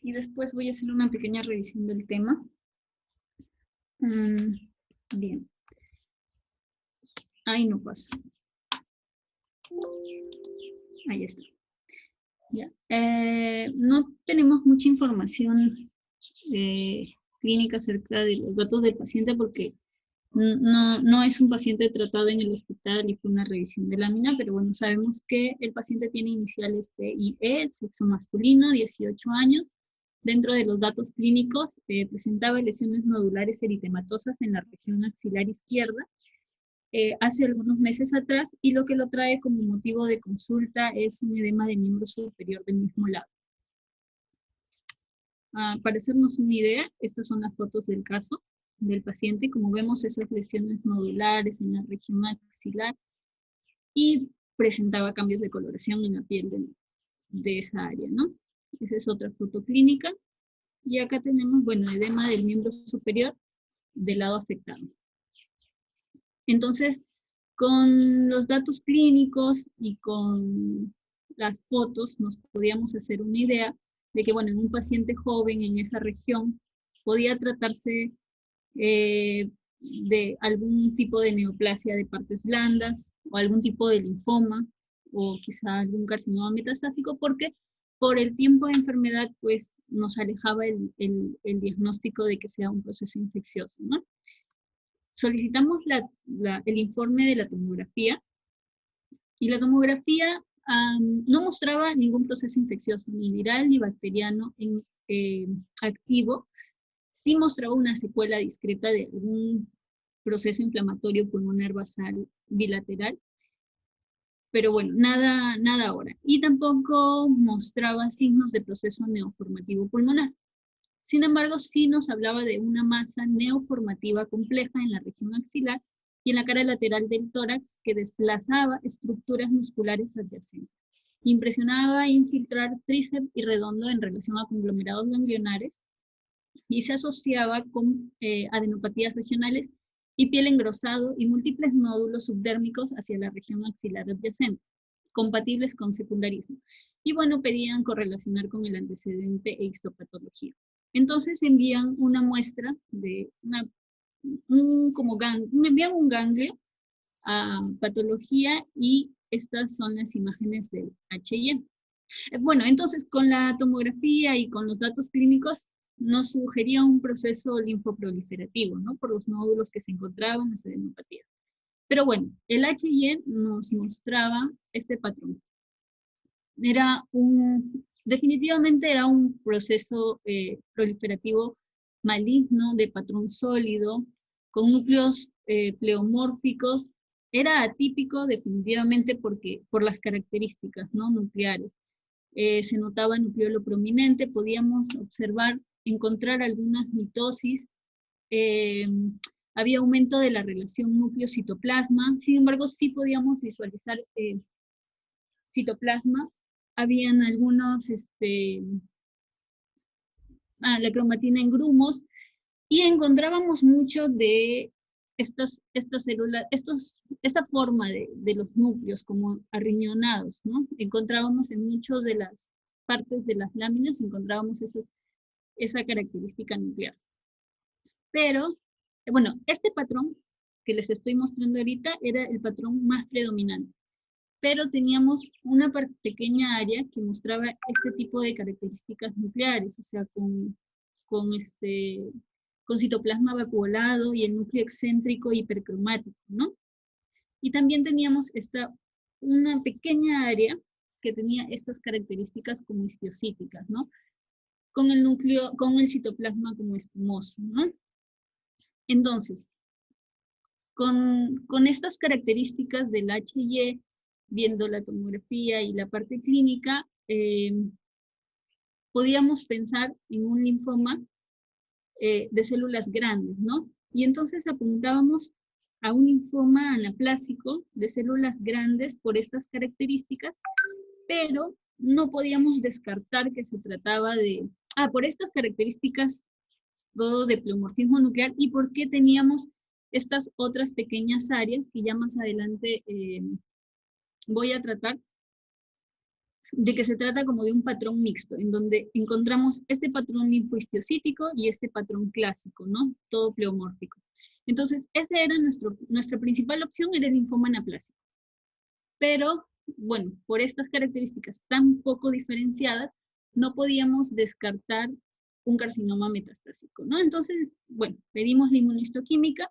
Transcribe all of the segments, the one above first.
y después voy a hacer una pequeña revisión del tema. Bien. Ahí no pasa. Ahí está. Ya. No tenemos mucha información clínica acerca de los datos del paciente porque no es un paciente tratado en el hospital y fue una revisión de lámina, pero bueno, sabemos que el paciente tiene iniciales de IE, sexo masculino, 18 años. Dentro de los datos clínicos, presentaba lesiones nodulares eritematosas en la región axilar izquierda hace algunos meses atrás, y lo que lo trae como motivo de consulta es un edema de miembro superior del mismo lado. Para hacernos una idea, estas son las fotos del caso del paciente. Como vemos, esas lesiones nodulares en la región axilar, y presentaba cambios de coloración en la piel de esa área, ¿no? Esa es otra foto clínica. Y acá tenemos, bueno, edema del miembro superior del lado afectado. Entonces, con los datos clínicos y con las fotos nos podíamos hacer una idea de que, bueno, en un paciente joven en esa región podía tratarse de algún tipo de neoplasia de partes blandas o algún tipo de linfoma o quizá algún carcinoma metastásico, porque por el tiempo de enfermedad pues nos alejaba el diagnóstico de que sea un proceso infeccioso, ¿no? Solicitamos el informe de la tomografía, y la tomografía no mostraba ningún proceso infeccioso, ni viral ni bacteriano activo. Sí mostraba una secuela discreta de algún proceso inflamatorio pulmonar basal bilateral, pero bueno, nada ahora. Y tampoco mostraba signos de proceso neoformativo pulmonar. Sin embargo, sí nos hablaba de una masa neoformativa compleja en la región axilar y en la cara lateral del tórax que desplazaba estructuras musculares adyacentes. Impresionaba infiltrar tríceps y redondo en relación a conglomerados ganglionares, y se asociaba con adenopatías regionales y piel engrosado y múltiples nódulos subdérmicos hacia la región axilar adyacente, compatibles con secundarismo. Y bueno, pedían correlacionar con el antecedente e histopatología. Entonces envían una muestra de envían un ganglio a patología, y estas son las imágenes del HIE. Bueno, entonces con la tomografía y con los datos clínicos nos sugería un proceso linfoproliferativo, ¿no? Por los nódulos que se encontraban en las adenopatías. Pero bueno, el HIE nos mostraba este patrón. Definitivamente era un proceso proliferativo maligno de patrón sólido, con núcleos pleomórficos. Era atípico definitivamente por las características, ¿no?, nucleares. Se notaba nucleolo prominente, podíamos encontrar algunas mitosis, había aumento de la relación núcleo-citoplasma. Sin embargo, sí podíamos visualizar citoplasma. Habían algunos, la cromatina en grumos, y encontrábamos mucho de estas células, esta forma de los núcleos como arriñonados, ¿no? Encontrábamos en muchas de las partes de las láminas, encontrábamos esa característica nuclear. Pero, bueno, este patrón que les estoy mostrando ahorita era el patrón más predominante, pero teníamos una pequeña área que mostraba este tipo de características nucleares, o sea, con citoplasma vacuolado y el núcleo excéntrico hipercromático, ¿no? Y también teníamos una pequeña área que tenía estas características como histiocíticas, ¿no? Con el citoplasma como espumoso, ¿no? Entonces, con estas características del HIE, viendo la tomografía y la parte clínica, podíamos pensar en un linfoma de células grandes, ¿no? Y entonces apuntábamos a un linfoma anaplásico de células grandes por estas características, pero no podíamos descartar que se trataba por estas características todo de pleomorfismo nuclear, y por qué teníamos estas otras pequeñas áreas que ya más adelante voy a tratar, de que se trata como de un patrón mixto, en donde encontramos este patrón linfohistiocytítico y este patrón clásico, ¿no? Todo pleomórfico. Entonces, esa era nuestra principal opción, era el linfoma anaplásico. Pero, bueno, por estas características tan poco diferenciadas, no podíamos descartar un carcinoma metastásico, ¿no? Entonces, bueno, pedimos la inmunohistoquímica,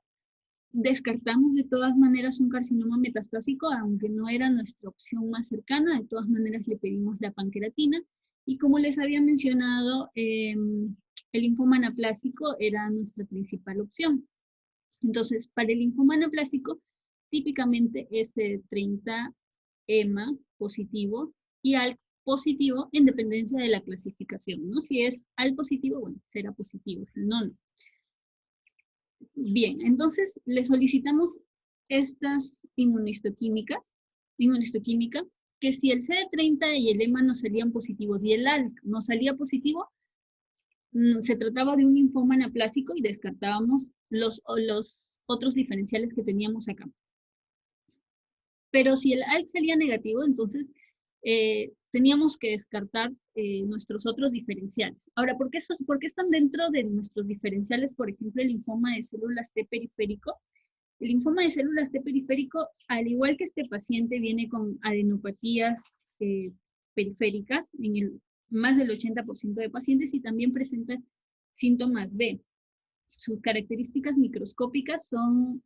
descartamos de todas maneras un carcinoma metastásico, aunque no era nuestra opción más cercana, de todas maneras le pedimos la pancreatina, y como les había mencionado, el linfoma anaplásico era nuestra principal opción. Entonces, para el linfoma anaplásico, típicamente es 30 EMA positivo y ALK positivo en dependencia de la clasificación, ¿no? Si es ALK positivo, bueno, será positivo, si no, no. Bien, entonces le solicitamos estas inmunohistoquímica, que si el CD30 y el EMA nos salían positivos y el ALK no salía positivo, se trataba de un linfoma anaplásico y descartábamos los otros diferenciales que teníamos acá. Pero si el ALK salía negativo, entonces teníamos que descartar nuestros otros diferenciales. Ahora, ¿por qué están dentro de nuestros diferenciales, por ejemplo, el linfoma de células T periférico? El linfoma de células T periférico, al igual que este paciente, viene con adenopatías periféricas en más del 80% de pacientes y también presenta síntomas B. Sus características microscópicas son,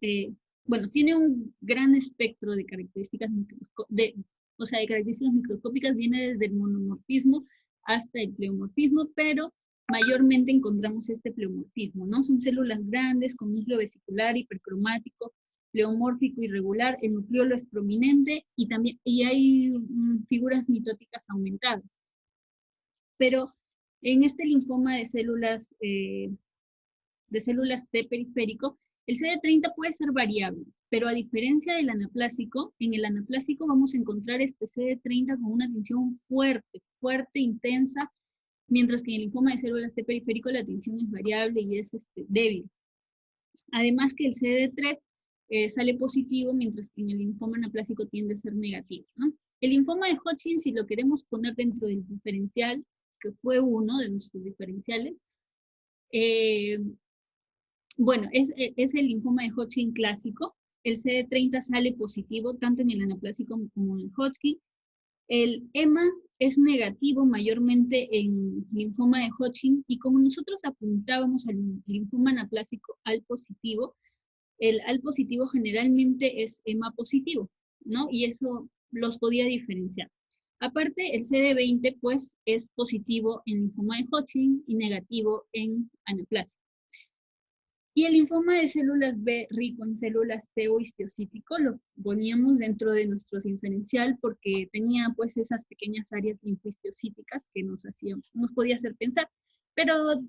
bueno, tiene un gran espectro de características microscópicas, viene desde el monomorfismo hasta el pleomorfismo, pero mayormente encontramos este pleomorfismo, ¿no? Son células grandes con núcleo vesicular, hipercromático, pleomórfico irregular, el nucleolo es prominente y hay figuras mitóticas aumentadas. Pero en este linfoma de células T periférico, el CD30 puede ser variable, pero a diferencia del anaplásico, en el anaplásico vamos a encontrar este CD30 con una tensión fuerte, intensa, mientras que en el linfoma de células T periférico la tensión es variable y es débil. Además que el CD3 sale positivo, mientras que en el linfoma anaplásico tiende a ser negativo, ¿no? El linfoma de Hodgkin, si lo queremos poner dentro del diferencial, que fue uno de nuestros diferenciales, bueno, es el linfoma de Hodgkin clásico. El CD30 sale positivo tanto en el anaplásico como en el Hodgkin. El EMA es negativo mayormente en linfoma de Hodgkin y como nosotros apuntábamos al linfoma anaplásico al positivo, el al positivo generalmente es EMA positivo, ¿no? Y eso los podía diferenciar. Aparte, el CD20 pues es positivo en linfoma de Hodgkin y negativo en anaplásico. Y el linfoma de células B rico en células T o histiocítico lo poníamos dentro de nuestro diferencial porque tenía pues esas pequeñas áreas linfohistiocíticas que nos podía hacer pensar. Pero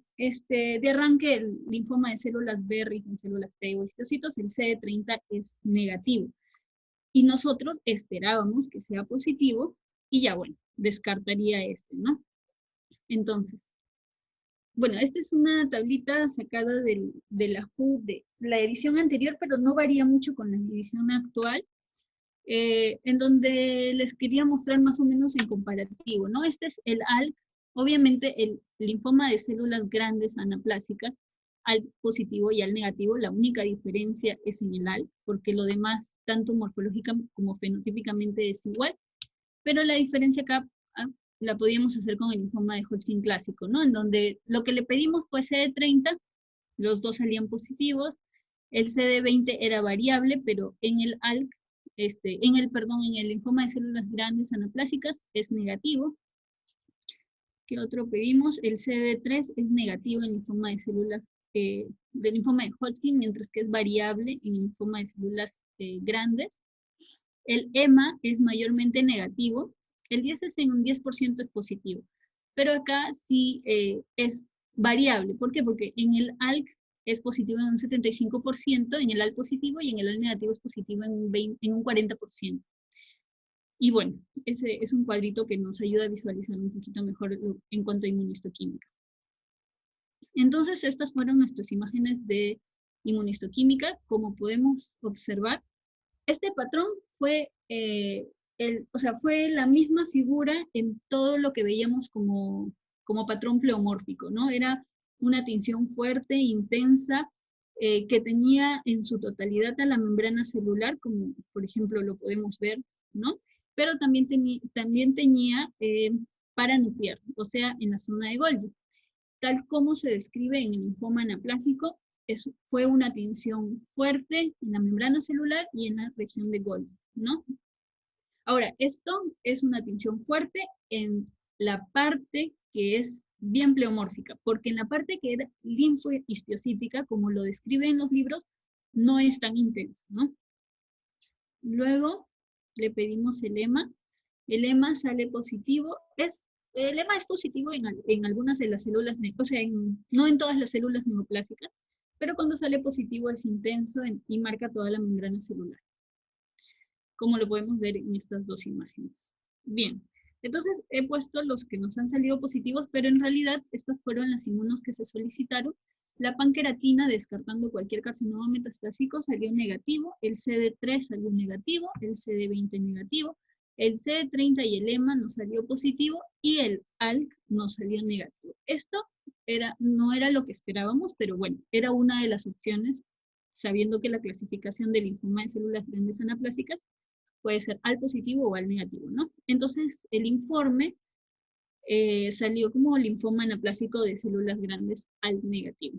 de arranque el linfoma de células B rico en células T o histocitos, el CD30 es negativo. Y nosotros esperábamos que sea positivo y ya bueno, descartaría ¿no? Entonces, bueno, esta es una tablita sacada de la HU de la edición anterior, pero no varía mucho con la edición actual, en donde les quería mostrar más o menos en comparativo, ¿no? Este es el ALK, obviamente el linfoma de células grandes anaplásicas, ALK positivo y ALK negativo, la única diferencia es en el ALK, porque lo demás, tanto morfológica como fenotípicamente es igual, pero la diferencia acá la podíamos hacer con el linfoma de Hodgkin clásico, ¿no? En donde lo que le pedimos fue CD30, los dos salían positivos, el CD20 era variable, pero en el ALK, en el linfoma de células grandes anaplásicas es negativo. ¿Qué otro pedimos? El CD3 es negativo en el linfoma de células del linfoma de Hodgkin, mientras que es variable en el linfoma de células grandes. El EMA es mayormente negativo, el 10 es en un 10% es positivo, pero acá sí es variable. ¿Por qué? Porque en el ALK es positivo en un 75%, en el ALK positivo, y en el ALK negativo es positivo en un 40%. Y bueno, ese es un cuadrito que nos ayuda a visualizar un poquito mejor en cuanto a inmunohistoquímica. Entonces, estas fueron nuestras imágenes de inmunohistoquímica. Como podemos observar, este patrón fue o sea, fue la misma figura en todo lo que veíamos como patrón pleomórfico, ¿no? Era una tinción fuerte, intensa, que tenía en su totalidad a la membrana celular, como por ejemplo lo podemos ver, ¿no? Pero también, también tenía paranuclear, o sea, en la zona de Golgi. Tal como se describe en el linfoma anaplásico, fue una tinción fuerte en la membrana celular y en la región de Golgi, ¿no? Ahora, esto es una tinción fuerte en la parte que es bien pleomórfica, porque en la parte que era linfohistiocítica, como lo describen los libros, no es tan intensa, ¿no? Luego le pedimos el EMA. El EMA sale positivo. El EMA es positivo en algunas de las células, o sea, no en todas las células neoplásicas, pero cuando sale positivo es intenso y marca toda la membrana celular, como lo podemos ver en estas dos imágenes. Bien, entonces he puesto los que nos han salido positivos, pero en realidad estas fueron las inmunos que se solicitaron. La panqueratina, descartando cualquier carcinoma metastásico, salió negativo, el CD3 salió negativo, el CD20 negativo, el CD30 y el EMA nos salió positivo y el ALK nos salió negativo. Esto no era lo que esperábamos, pero bueno, era una de las opciones, sabiendo que la clasificación del linfoma de células grandes anaplásicas puede ser al positivo o al negativo, ¿no? Entonces, el informe salió como linfoma anaplásico de células grandes al negativo.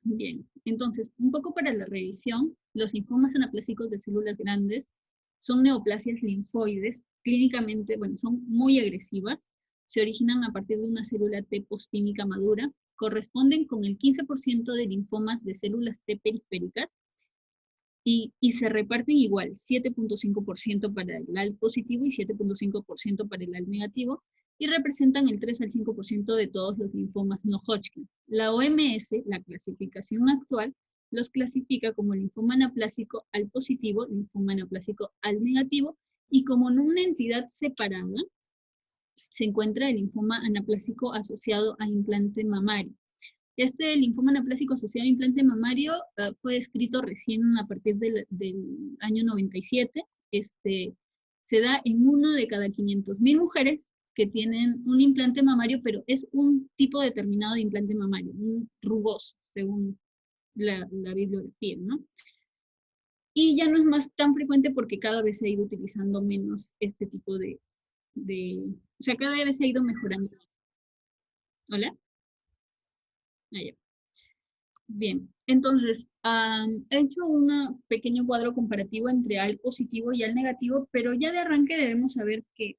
Bien, entonces, un poco para la revisión, los linfomas anaplásicos de células grandes son neoplasias linfoides, clínicamente, bueno, son muy agresivas, se originan a partir de una célula T postímica madura, corresponden con el 15% de linfomas de células T periféricas, y se reparten igual, 7.5% para el ALK positivo y 7.5% para el ALK negativo, y representan el 3 al 5% de todos los linfomas no Hodgkin. La OMS, la clasificación actual, los clasifica como linfoma anaplásico al positivo, linfoma anaplásico al negativo, y como en una entidad separada, se encuentra el linfoma anaplásico asociado a implante mamario. Este linfoma anaplásico asociado a implante mamario fue descrito recién a partir del año 97. Se da en 1 de cada 500.000 mujeres que tienen un implante mamario, pero es un tipo determinado de implante mamario, un rugoso, según la bibliografía, ¿no? Y ya no es más tan frecuente porque cada vez se ha ido utilizando menos este tipo o sea, cada vez se ha ido mejorando. ¿Hola? Allá. Bien, entonces, he hecho un pequeño cuadro comparativo entre ALK positivo y ALK negativo, pero ya de arranque debemos saber que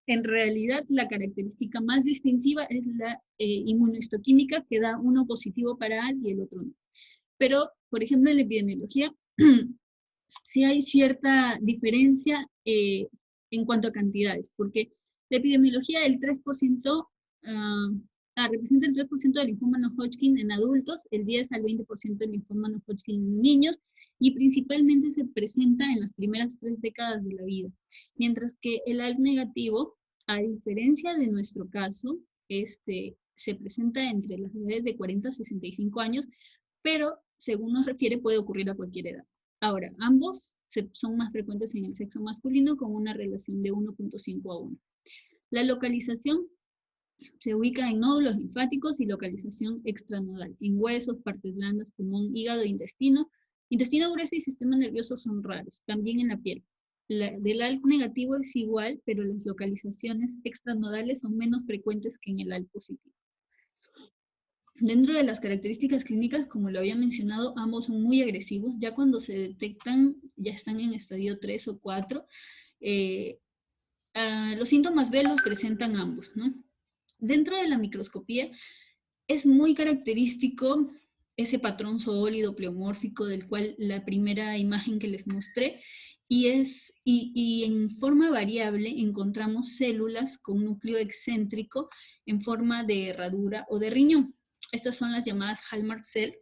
en realidad la característica más distintiva es la inmunohistoquímica, que da uno positivo para ALK y el otro no. Pero, por ejemplo, en la epidemiología, sí hay cierta diferencia en cuanto a cantidades, porque la epidemiología del 3% representa el 3% del linfoma no Hodgkin en adultos, el 10 al 20% del linfoma no Hodgkin en niños, y principalmente se presenta en las primeras 3 décadas de la vida. Mientras que el ALK negativo, a diferencia de nuestro caso, se presenta entre las edades de 40 a 65 años, pero según nos refiere puede ocurrir a cualquier edad. Ahora, ambos son más frecuentes en el sexo masculino con una relación de 1.5 a 1. La localización se ubica en nódulos linfáticos y localización extranodal, en huesos, partes blandas, pulmón, hígado, intestino. Intestino grueso y sistema nervioso son raros, también en la piel. Del ALK negativo es igual, pero las localizaciones extranodales son menos frecuentes que en el ALK positivo. Dentro de las características clínicas, como lo había mencionado, ambos son muy agresivos. Ya cuando se detectan, ya están en estadio 3 o 4. Los síntomas B los presentan ambos, ¿no? Dentro de la microscopía es muy característico ese patrón sólido pleomórfico del cual la primera imagen que les mostré, y en forma variable encontramos células con núcleo excéntrico en forma de herradura o de riñón. Estas son las llamadas hallmark cells,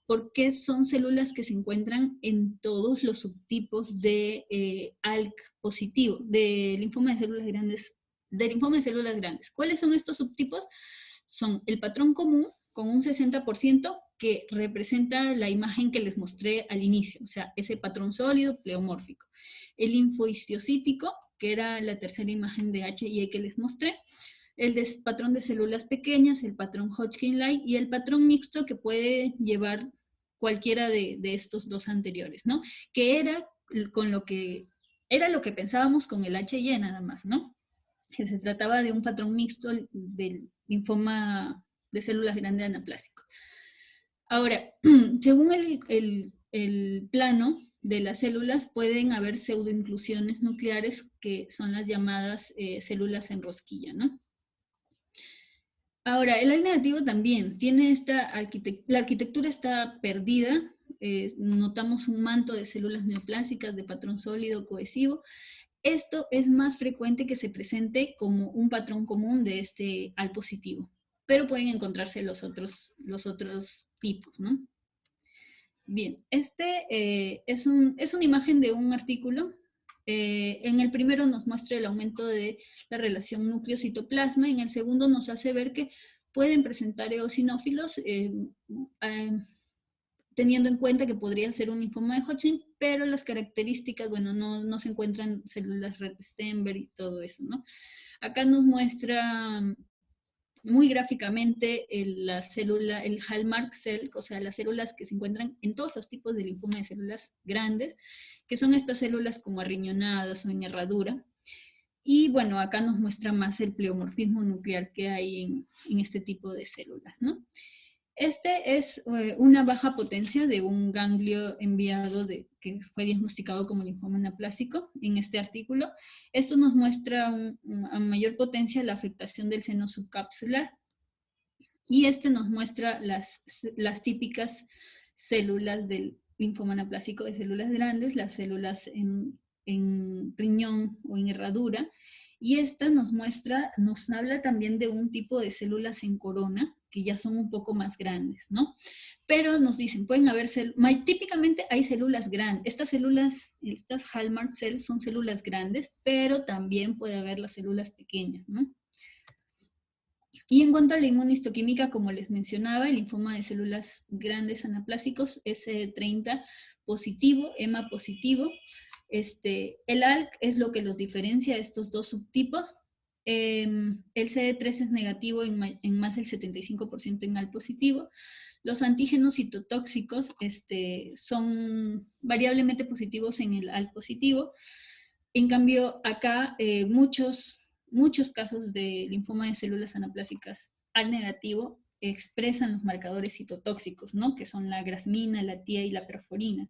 porque son células que se encuentran en todos los subtipos de ALK positivo, de linfoma de células grandes, ¿Cuáles son estos subtipos? Son el patrón común con un 60% que representa la imagen que les mostré al inicio, o sea, ese patrón sólido pleomórfico. El linfohistiocítico, que era la tercera imagen de HYE que les mostré, el patrón de células pequeñas, el patrón Hodgkin-like y el patrón mixto que puede llevar cualquiera de estos dos anteriores, ¿no? Que era lo que pensábamos con el HYE nada más, ¿no? Que se trataba de un patrón mixto del linfoma de células grandes anaplásico. Ahora, según el plano de las células, pueden haber pseudoinclusiones nucleares que son las llamadas células en rosquilla, ¿no? Ahora, el ALK negativo también tiene la arquitectura está perdida, notamos un manto de células neoplásicas de patrón sólido cohesivo. Esto es más frecuente que se presente como un patrón común de este ALK positivo, pero pueden encontrarse los otros tipos, ¿no? Bien, es una imagen de un artículo. En el primero nos muestra el aumento de la relación núcleo-citoplasma, en el segundo nos hace ver que pueden presentar eosinófilos, teniendo en cuenta que podría ser un linfoma de Hodgkin, pero las características, bueno, no se encuentran células Rett-Steinberg y todo eso, ¿no? Acá nos muestra muy gráficamente la célula, el hallmark cell, o sea, las células que se encuentran en todos los tipos de linfoma de células grandes, que son estas células como arriñonadas o en herradura. Y bueno, acá nos muestra más el pleomorfismo nuclear que hay en este tipo de células, ¿no? Este es una baja potencia de un ganglio enviado que fue diagnosticado como linfoma anaplásico en este artículo. Esto nos muestra a mayor potencia la afectación del seno subcapsular y este nos muestra las típicas células del linfoma anaplásico de células grandes, las células en riñón o en herradura, y esta nos habla también de un tipo de células en corona, que ya son un poco más grandes, ¿no? Pero nos dicen, pueden haber típicamente hay células grandes. Estas hallmark cells son células grandes, pero también puede haber las células pequeñas, ¿no? Y en cuanto a la inmunistoquímica, como les mencionaba, el linfoma de células grandes anaplásicos es CD30 positivo, EMA positivo. El ALK es lo que los diferencia de estos dos subtipos. El CD3 es negativo en más del 75% en ALK positivo. Los antígenos citotóxicos son variablemente positivos en el ALK positivo. En cambio, acá muchos casos de linfoma de células anaplásicas ALK negativo expresan los marcadores citotóxicos, ¿no? Que son la grasmina, la TIA y la perforina.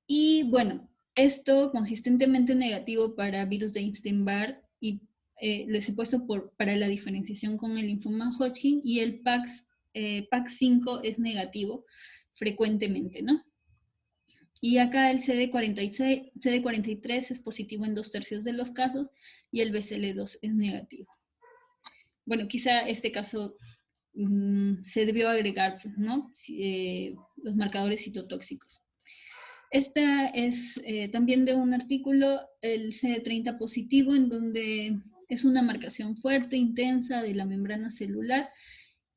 Y bueno, esto consistentemente negativo para virus de Epstein-Barr y les he puesto para la diferenciación con el linfoma Hodgkin, y el PAX5 es negativo frecuentemente, ¿no? Y acá el CD43 es positivo en 2/3 de los casos y el BCL2 es negativo. Bueno, quizá este caso se debió agregar, ¿no? Los marcadores citotóxicos. Esta es también de un artículo, el CD30 positivo, en donde es una marcación fuerte, intensa de la membrana celular,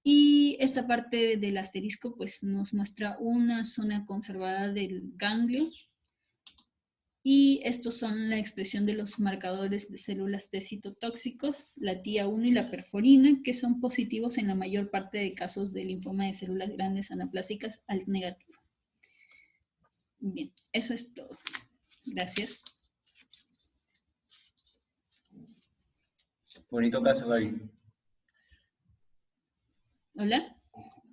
y esta parte del asterisco pues nos muestra una zona conservada del ganglio, y estos son la expresión de los marcadores de células T citotóxicos, la TIA1 y la perforina, que son positivos en la mayor parte de casos de linfoma de células grandes anaplásicas ALK negativo. Bien, eso es todo. Gracias. Bonito caso, Gaby. ¿Hola?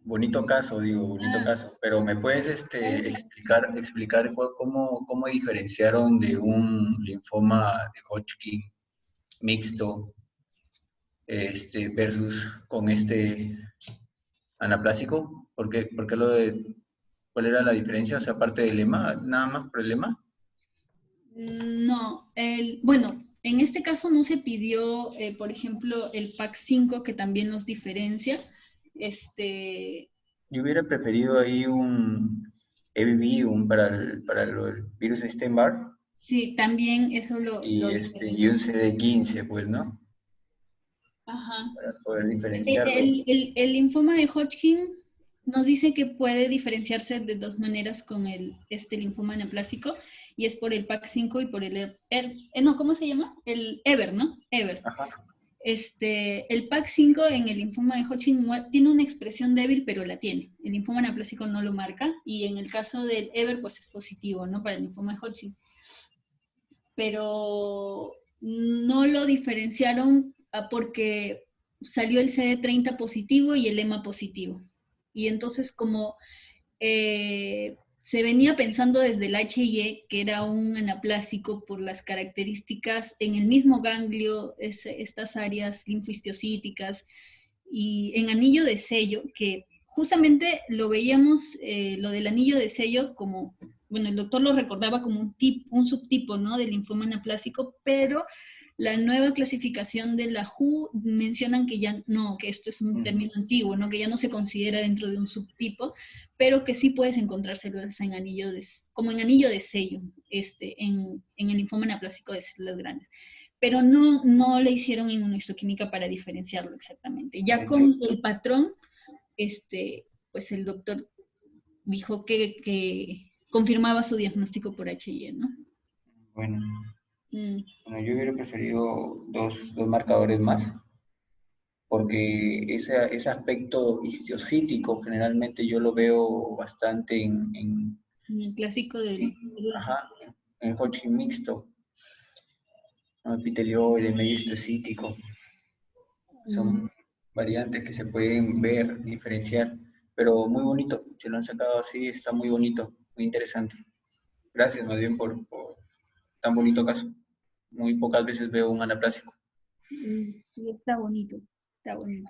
Bonito caso, digo, bonito caso. Pero ¿me puedes explicar cómo diferenciaron de un linfoma de Hodgkin mixto versus con anaplásico? ¿Cuál era la diferencia? O sea, aparte del lema, nada más por el lema. No, bueno, en este caso no se pidió, por ejemplo, el PAX5, que también nos diferencia. Yo hubiera preferido ahí un EBV, para el virus Epstein-Barr. Sí, también eso Y un CD15, pues, ¿no? Ajá. Para poder diferenciarlo. El linfoma de Hodgkin Nos dice que puede diferenciarse de dos maneras con este linfoma anaplásico, y es por el PAC5 y por no, ¿cómo se llama? El EVER, ¿no? EVER. Ajá. El PAC5 en el linfoma de Hodgkin tiene una expresión débil, pero la tiene. El linfoma anaplásico no lo marca, y en el caso del EVER, pues es positivo, ¿no? Para el linfoma de Hodgkin. Pero no lo diferenciaron porque salió el CD30 positivo y el EMA positivo. Y entonces, como se venía pensando desde el HIE que era un anaplásico por las características en el mismo ganglio, estas áreas linfohistiocíticas, y en anillo de sello, que justamente lo veíamos, lo del anillo de sello, como, bueno, el doctor lo recordaba como un subtipo, ¿no?, del linfoma anaplásico, pero la nueva clasificación de la WHO mencionan que ya no, que esto es un término antiguo, ¿no?, que ya no se considera dentro de un subtipo, pero que sí puedes encontrar células en anillo como en anillo de sello, en el linfoma anaplásico de células grandes. Pero no le hicieron inmunohistoquímica para diferenciarlo exactamente. Ya con el patrón, pues el doctor dijo que confirmaba su diagnóstico por HIE, ¿no? Bueno, bueno, yo hubiera preferido dos marcadores más, porque ese aspecto histocítico generalmente yo lo veo bastante en el clásico del... ajá, en Hodgkin mixto, ¿no? Epitelioide, medio histocítico, son variantes que se pueden ver, diferenciar, pero muy bonito, se lo han sacado así, está muy bonito, muy interesante. Gracias más bien por tan bonito caso. Muy pocas veces veo un anaplásico. Sí, está bonito, está bonito.